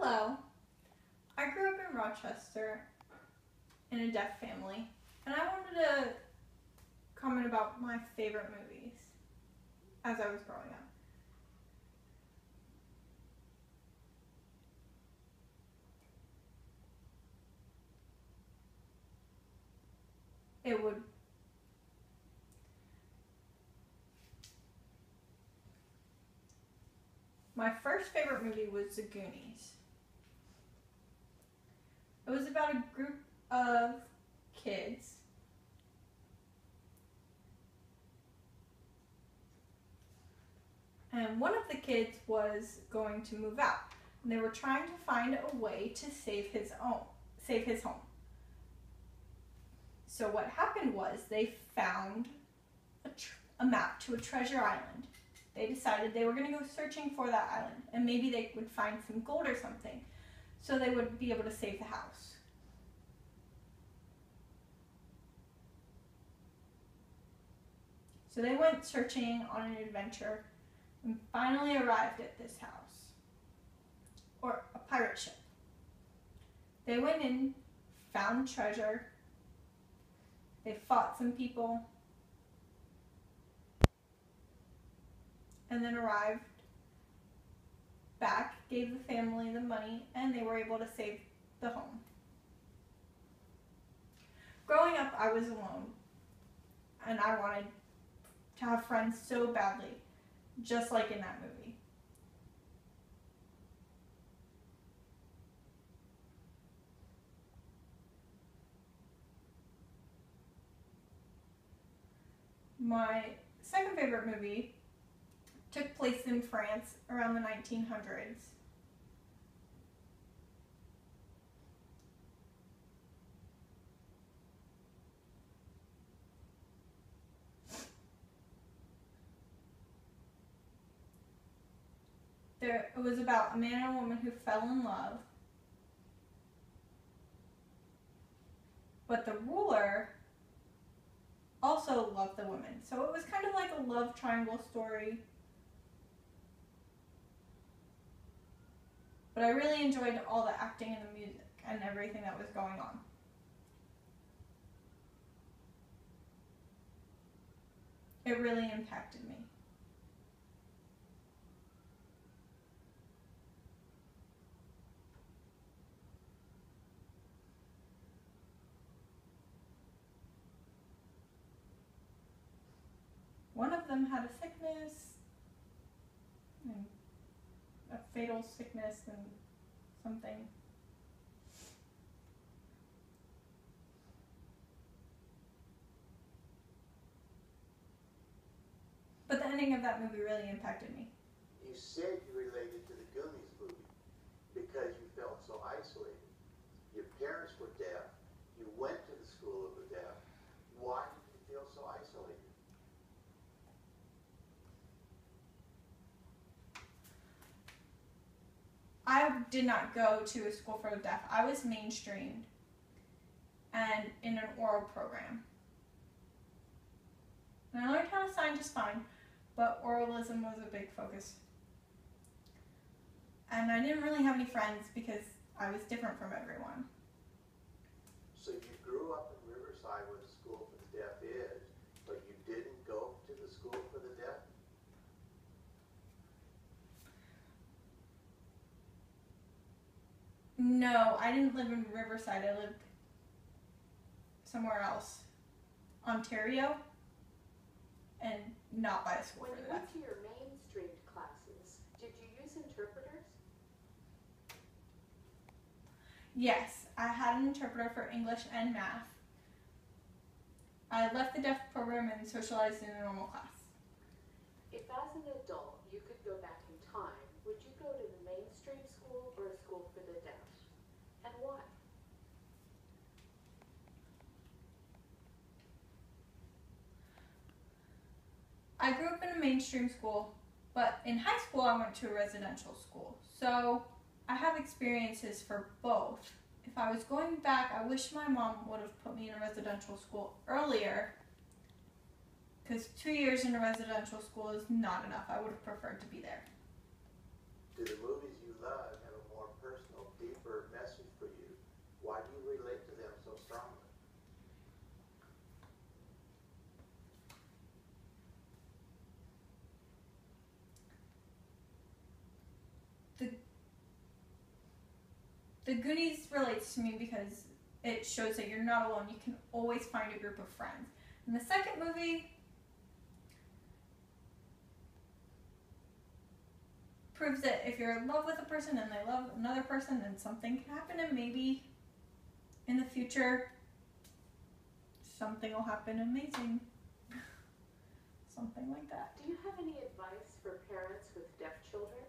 Hello, I grew up in Rochester in a deaf family, and I wanted to comment about my favorite movies as I was growing up. My first favorite movie was The Goonies. It was about a group of kids and one of the kids was going to move out, and they were trying to find a way to save his home. So what happened was they found a map to a treasure island. They decided they were going to go searching for that island, and maybe they would find some gold or something, so they would be able to save the house. So they went searching on an adventure and finally arrived at this house, or a pirate ship. They went in, found treasure, they fought some people, and then arrived back, gave the family the money, and they were able to save the home. Growing up, I was alone, and I wanted to have friends so badly, just like in that movie. My second favorite movie took place in France around the 1900s. It was about a man and a woman who fell in love, but the ruler also loved the woman. So it was kind of like a love triangle story. But I really enjoyed all the acting and the music and everything that was going on. It really impacted me. One of them had a sickness, a fatal sickness and something. But the ending of that movie really impacted me. You said you related to the Goonies movie because you felt so isolated. Your parents were deaf. You went to the school of the deaf. Why did you feel so isolated? I did not go to a school for the deaf. I was mainstreamed and in an oral program. And I learned how to sign just fine, but oralism was a big focus. And I didn't really have any friends because I was different from everyone. So you grew up in Riverside where the school for the deaf is, but you didn't go to the school for the deaf? No, I didn't live in Riverside. I lived somewhere else, Ontario, and not by a school for the deaf. When you went to your mainstreamed classes, did you use interpreters? Yes, I had an interpreter for English and math. I left the deaf program and socialized in a normal class. If as an adult you could go back in time, would you go to the mainstream school or a school for the deaf? And why? I grew up in a mainstream school, but in high school I went to a residential school. So I have experiences for both. If I was going back, I wish my mom would have put me in a residential school earlier, because 2 years in a residential school is not enough. I would have preferred to be there. Do the movies you love have a more personal The Goonies relates to me because it shows that you're not alone. You can always find a group of friends. And the second movie proves that if you're in love with a person and they love another person, then something can happen, and maybe in the future something will happen amazing. Something like that. Do you have any advice for parents with deaf children?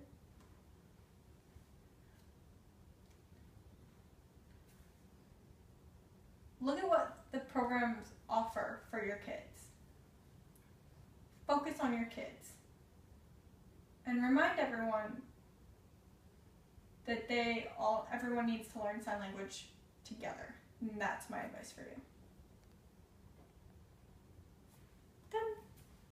Look at what the programs offer for your kids. Focus on your kids. And remind everyone that everyone needs to learn sign language together. And that's my advice for you.